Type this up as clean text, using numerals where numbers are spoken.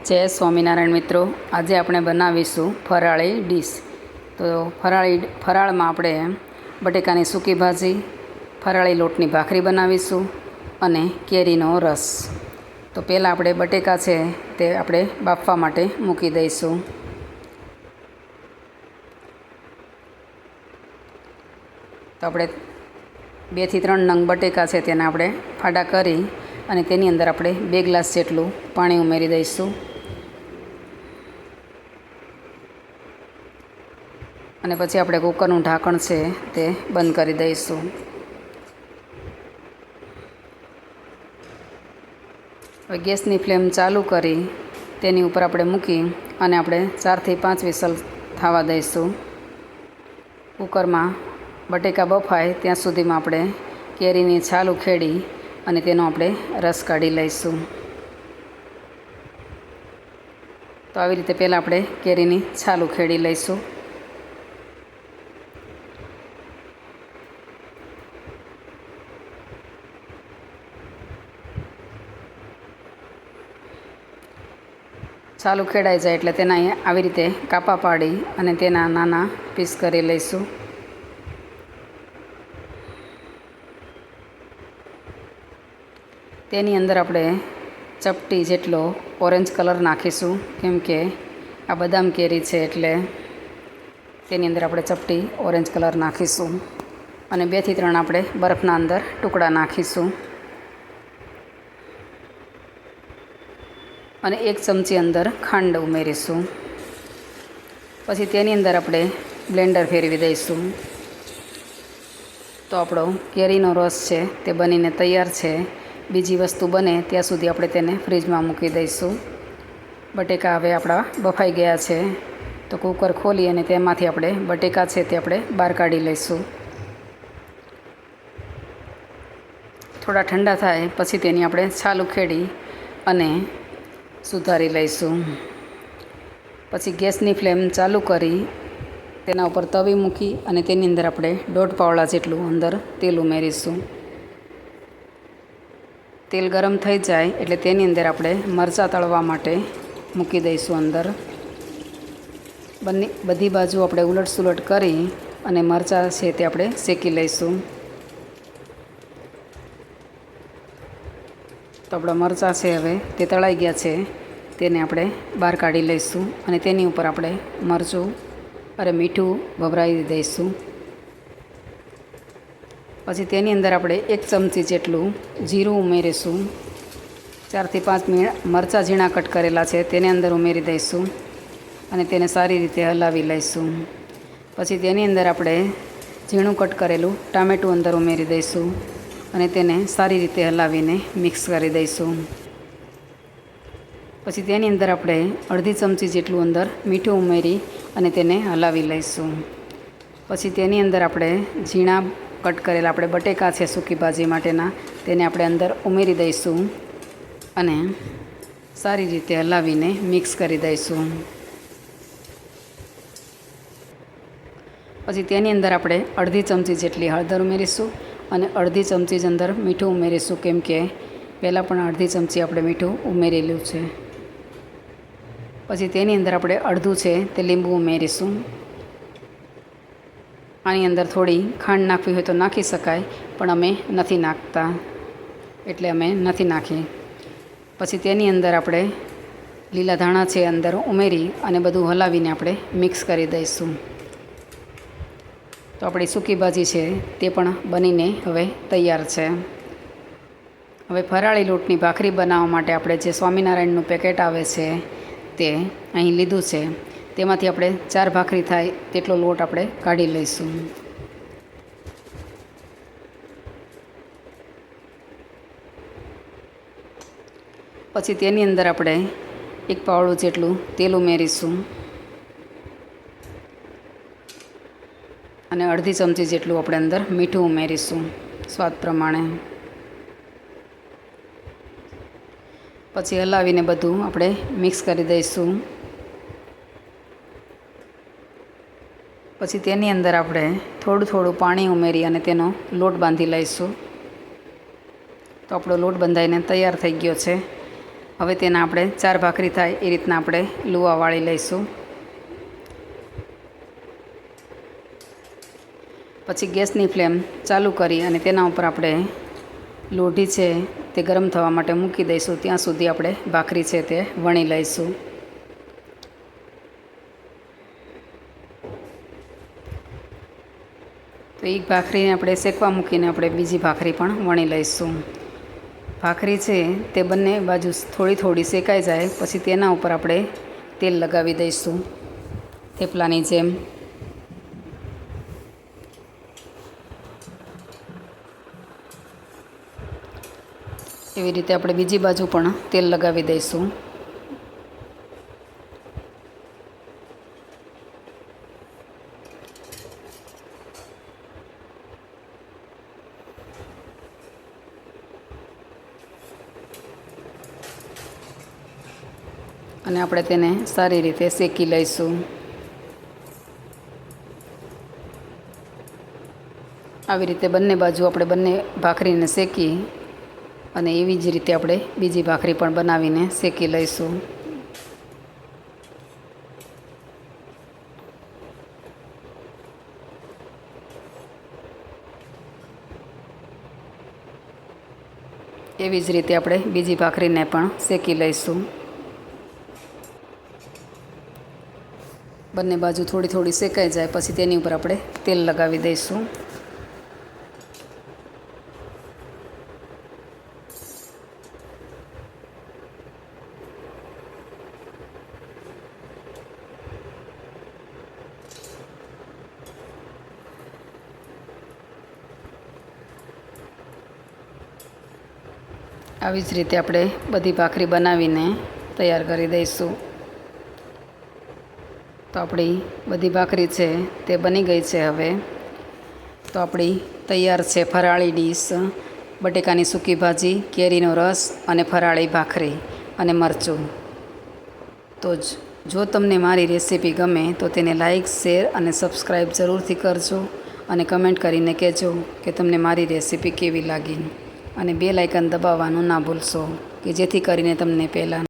જય સ્વામિનારાયણ મિત્રો, આજે આપણે બનાવીશું ફરાળી ડીશ. તો ફરાળમાં આપણે બટેકાની સૂકી ભાજી, ફરાળી લોટની ભાખરી બનાવીશું અને કેરીનો રસ. તો પહેલાં આપણે બટેકા છે તે આપણે બાફવા માટે મૂકી દઈશું. તો આપણે 2 થી 3 નંગ બટેકા છે તેને આપણે ફાડા કરી અને તેની અંદર આપણે 2 ગ્લાસ જેટલું પાણી ઉમેરી દઈશું. અને પછી આપણે કુકરનું ઢાંકણ છે તે બંધ કરી દઈશું. હવે ગેસની ફ્લેમ ચાલુ કરી તેની ઉપર આપણે મૂકી અને આપણે 4 થી 5 વિસલ થવા દઈશું. કુકરમાં બટેકા બફાય ત્યાં સુધીમાં આપણે કેરીની છાલ ઉખેડી અને તેનો આપણે રસ કાઢી લઈશું. તો આવી રીતે પહેલાં આપણે કેરીની છાલ ઉખેડી લઈશું. છાલ ઉખેડાઈ જાય એટલે તેના આવી રીતે કાપા પાડી અને તેના નાના પીસ કરી લઈશું. તેની અંદર આપણે ચપટી જેટલો ઓરેન્જ કલર નાખીશું, કેમ કે આ બદામ કેરી છે એટલે તેની અંદર આપણે ચપટી ઓરેન્જ કલર નાખીશું. અને 2 થી 3 આપણે બરફના અંદર ટુકડા નાખીશું. અને 1 ચમચી અંદર ખાંડ ઉમેરીશું. પછી તેની અંદર આપણે બ્લેન્ડર ફેરવી દઈશું. તો આપણો કેરીનો રસ છે તે બનીને તૈયાર છે. બીજી વસ્તુ બને ત્યાં સુધી આપણે તેને ફ્રીજમાં મૂકી દઈશું. બટેકા હવે આપણા બફાઈ ગયા છે. તો કુકર ખોલી અને તેમાંથી આપણે બટેકા છે તે આપણે બહાર કાઢી લઈશું. થોડા ઠંડા થાય પછી તેની આપણે છાલ ઉખેડી અને સુધારી લઈશું. પછી ગેસની ફ્લેમ ચાલુ કરી તેના ઉપર તવી મૂકી અને તેની અંદર આપણે 1.5 પાવડા જેટલું અંદર તેલ ઉમેરીશું. તેલ ગરમ થઈ જાય એટલે તેની અંદર આપણે મરચાં તળવા માટે મૂકી દઈશું. અંદર બધી બાજુ આપણે ઉલટ સુલટ કરી અને મરચાં છે તે આપણે શેકી લઈશું. તો આપણા મરચાં છે હવે તે તળાઈ ગયા છે, તેને આપણે બહાર કાઢી લઈશું. અને તેની ઉપર આપણે મરચું અને મીઠું ભભરાવી દઈશું. પછી તેની અંદર આપણે 1 ચમચી જેટલું જીરું ઉમેરીશું. 4 થી 5 મરચાં ઝીણા કટ કરેલા છે તેને અંદર ઉમેરી દઈશું અને તેને સારી રીતે હલાવી લઈશું. પછી તેની અંદર આપણે ઝીણું કટ કરેલું ટામેટું અંદર ઉમેરી દઈશું અને તેને સારી રીતે હલાવીને મિક્સ કરી દઈશું. પછી તેની અંદર આપણે 1/2 ચમચી જેટલું અંદર મીઠું ઉમેરી અને તેને હલાવી લઈશું. પછી તેની અંદર આપણે ઝીણા કટ કરેલા આપણે બટેકા છે સૂકી ભાજી માટેના તેને આપણે અંદર ઉમેરી દઈશું અને સારી રીતે હલાવીને મિક્સ કરી દઈશું. પછી તેની અંદર આપણે 1/2 ચમચી જેટલી હળદર ઉમેરીશું અને 1/2 ચમચી જ અંદર મીઠું ઉમેરીશું, કેમ કે પહેલાં પણ 1/2 ચમચી આપણે મીઠું ઉમેરેલું છે. પછી તેની અંદર આપણે અડધું છે તે લીંબુ ઉમેરીશું. આની અંદર થોડી ખાંડ નાખવી હોય તો નાખી શકાય, પણ અમે નથી નાખતા એટલે અમે નથી નાખી. પછી તેની અંદર આપણે લીલા ધાણા છે અંદર ઉમેરી અને બધું હલાવીને આપણે મિક્સ કરી દઈશું. તો આપણી સૂકી ભાજી છે તે પણ બનીને હવે તૈયાર છે. હવે ફરાળી લોટની ભાખરી બનાવવા માટે આપણે જે સ્વામિનારાયણનું પેકેટ આવે છે તે અહીં લીધું છે. તેમાંથી આપણે 4 ભાખરી થાય તેટલો લોટ આપણે કાઢી લઈશું. પછી તેની અંદર આપણે 1 પાવડું જેટલું તેલ ઉમેરીશું અને 1/2 ચમચી જેટલું આપણે અંદર મીઠું ઉમેરીશું સ્વાદ પ્રમાણે. પછી હલાવીને બધું આપણે મિક્સ કરી દઈશું. પછી તેની અંદર આપણે થોડું પાણી ઉમેરી અને તેનો લોટ બાંધી લઈશું. તો આપણો લોટ બંધાઈને તૈયાર થઈ ગયો છે. હવે તેના આપણે 4 ભાખરી થાય એ રીતના આપણે લુવા વાળી લઈશું. પછી ગેસની ફ્લેમ ચાલુ કરી અને તેના ઉપર આપણે લોઢી છે તે ગરમ થવા માટે મૂકી દઈશું. ત્યાં સુધી આપણે ભાખરી છે તે વણી લઈશું. તો એક ભાખરીને આપણે શેકવા મૂકીને આપણે બીજી ભાખરી પણ વણી લઈશું. ભાખરી છે તે બંને બાજુ થોડી થોડી શેકાઈ જાય પછી તેના ઉપર આપણે તેલ લગાવી દઈશું થેપલાની જેમ. એવી રીતે આપણે બીજી બાજુ પણ તેલ લગાવી દઈશું. અને આપણે તેને સારી રીતે શેકી લઈશું. આવી રીતે બંને બાજુ આપણે બંને ભાખરીને શેકી અને એવી જ રીતે આપણે બીજી ભાખરી પણ બનાવીને શેકી લઈશું. એવી જ રીતે આપણે બીજી ભાખરીને પણ શેકી લઈશું. બંને બાજુ થોડી થોડી શેકાઈ જાય પછી તેની ઉપર આપણે તેલ લગાવી દઈશું. આવી જ રીતે આપણે બધી ભાખરી બનાવીને તૈયાર કરી દઈશું. તો આપણી બધી ભાખરી છે તે બની ગઈ છે. હવે તો આપણી તૈયાર છે ફરાળી ડીશ, બટેકાની સૂકી ભાજી, કેરીનો રસ અને ફરાળી ભાખરી અને મરચું. તો જો તમને મારી રેસીપી ગમે તો તેને લાઈક, શેર અને સબસ્ક્રાઈબ જરૂરથી કરજો અને કમેન્ટ કરીને કહેજો કે તમને મારી રેસીપી કેવી લાગી. અને બેલ આઇકન દબાવવાનું ના ભૂલશો કે જેથી કરીને તમને પહેલાં